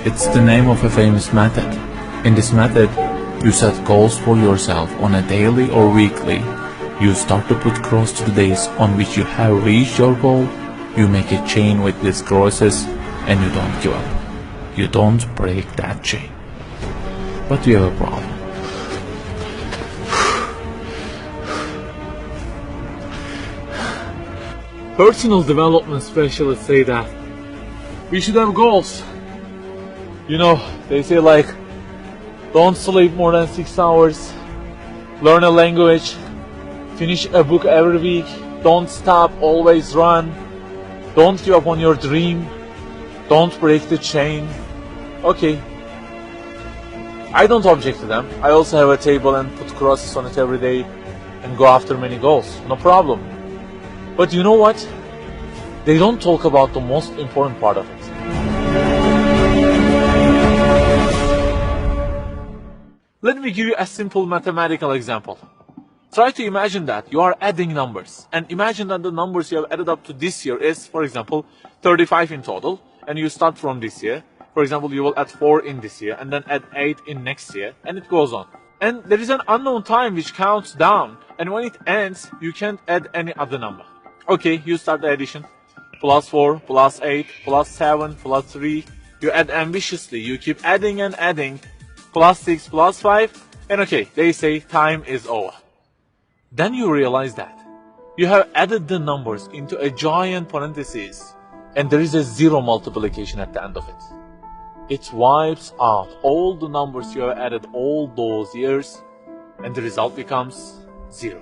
It's the name of a famous method. In this method, you set goals for yourself on a daily or weekly. You start to put cross to the days on which you have reached your goal. You make a chain with these crosses and you don't give up. You don't break that chain. But you have a problem. Personal development specialists say that we should have goals. You know, they say like, don't sleep more than 6 hours, learn a language, finish a book every week, don't stop, always run, don't give up on your dream, don't break the chain. Okay, I don't object to them. I also have a table and put crosses on it every day and go after many goals, no problem. But you know what? They don't talk about the most important part of it. Let me give you a simple mathematical example. Try to imagine that you are adding numbers, and imagine that the numbers you have added up to this year is, for example, 35 in total, and you start from this year. For example, you will add 4 in this year, and then add 8 in next year, and it goes on. And there is an unknown time which counts down, and when it ends, you can't add any other number. Okay, you start the addition. Plus 4, plus 8, plus 7, plus 3. You add ambitiously, you keep adding and adding. Plus 6, plus 5, and okay, they say time is over. Then you realize that you have added the numbers into a giant parenthesis, and there is a zero multiplication at the end of it. It wipes out all the numbers you have added all those years, and the result becomes 0.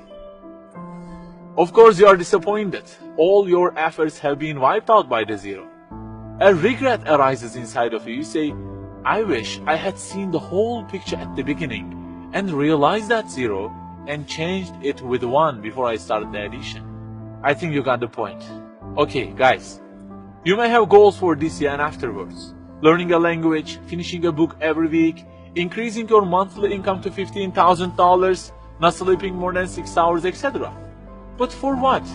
Of course, you are disappointed. All your efforts have been wiped out by the 0. A regret arises inside of you. You say, I wish I had seen the whole picture at the beginning and realized that 0 and changed it with 1 before I started the addition. I think you got the point. Okay, guys, you may have goals for this year and afterwards. Learning a language, finishing a book every week, increasing your monthly income to $15,000, not sleeping more than 6 hours, etc. But for what?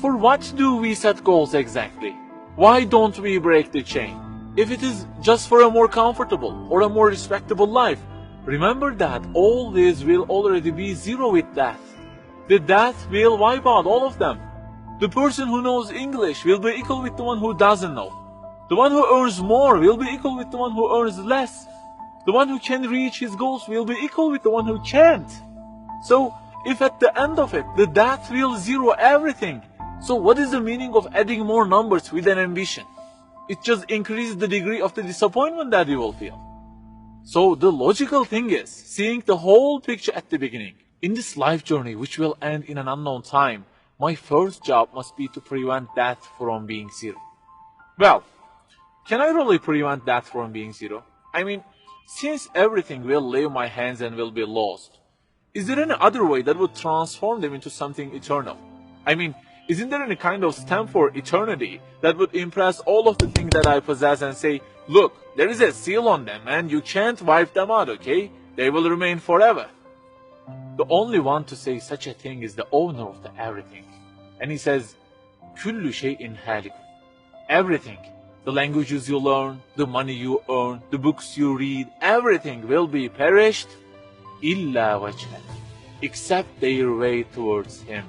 For what do we set goals exactly? Why don't we break the chain? If it is just for a more comfortable or a more respectable life, remember that all this will already be 0 with death. The death will wipe out all of them. The person who knows English will be equal with the one who doesn't know. The one who earns more will be equal with the one who earns less. The one who can reach his goals will be equal with the one who can't. So, if at the end of it, the death will 0 everything, so what is the meaning of adding more numbers with an ambition? It just increases the degree of the disappointment that you will feel. So the logical thing is seeing the whole picture at the beginning. In this life journey, which will end in an unknown time, my first job must be to prevent death from being 0. Well, can I really prevent death from being 0? I mean, since everything will leave my hands and will be lost, is there any other way that would transform them into something eternal? I mean, isn't there any kind of stamp for eternity that would impress all of the things that I possess and say, look, there is a seal on them and you can't wipe them out, okay? They will remain forever. The only one to say such a thing is the owner of the everything. And he says, كُلُّ شَيْءٍ هَالِكٌ. Everything, the languages you learn, the money you earn, the books you read, everything will be perished, إِلَّا وَجْهَهُ, except their way towards Him.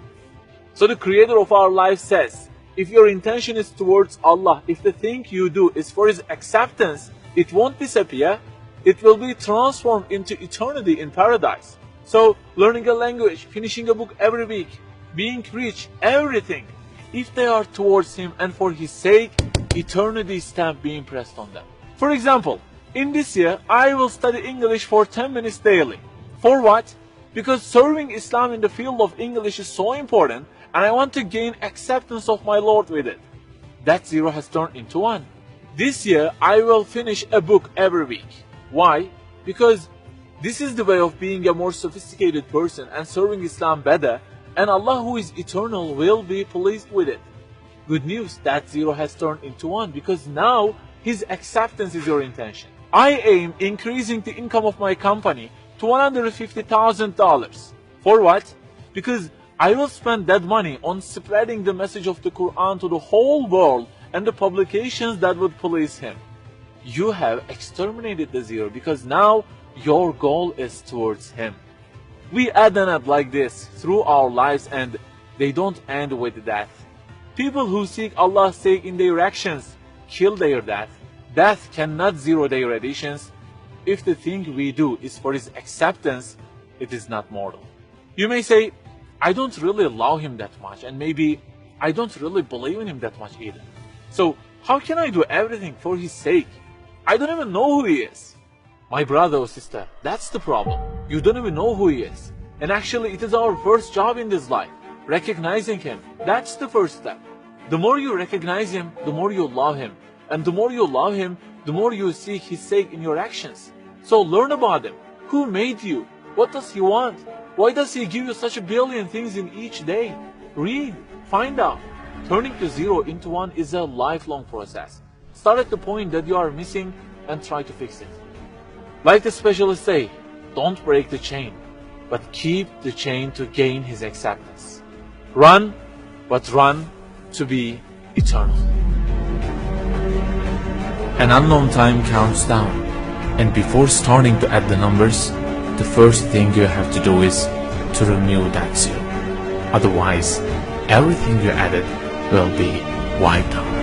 So the creator of our life says, if your intention is towards Allah, if the thing you do is for His acceptance, it won't disappear, it will be transformed into eternity in paradise. So learning a language, finishing a book every week, being rich, everything, if they are towards Him and for His sake, eternity stamp being pressed on them. For example, in this year, I will study English for 10 minutes daily. For what? Because serving Islam in the field of English is so important, and I want to gain acceptance of my Lord with it. That 0 has turned into 1. This year, I will finish a book every week. Why? Because this is the way of being a more sophisticated person and serving Islam better, and Allah who is eternal will be pleased with it. Good news, that 0 has turned into 1 because now His acceptance is your intention. I aim increasing the income of my company to $150,000. For what? Because I will spend that money on spreading the message of the Quran to the whole world and the publications that would please Him. you have exterminated the zero because now your goal is towards him. We add and add like this through our lives and they don't end with death. People who seek Allah's sake in their actions kill their death. Death cannot zero their additions. If the thing we do is for his acceptance, it is not mortal. You may say, I don't really love him that much and maybe I don't really believe in him that much either. So how can I do everything for his sake? I don't even know who he is. My brother or sister, that's the problem. You don't even know who he is. And actually it is our first job in this life. Recognizing him, that's the first step. The more you recognize him, the more you love him. And the more you love him, the more you seek his sake in your actions. So learn about him. Who made you? What does he want? Why does he give you such a billion things in each day? Read, find out. Turning the zero into one is a lifelong process. Start at the point that you are missing and try to fix it. Like the specialists say, don't break the chain, but keep the chain to gain his acceptance. Run, but run to be eternal. An unknown time counts down, and before starting to add the numbers, the first thing you have to do is to remove that zero. Otherwise, everything you added will be wiped out.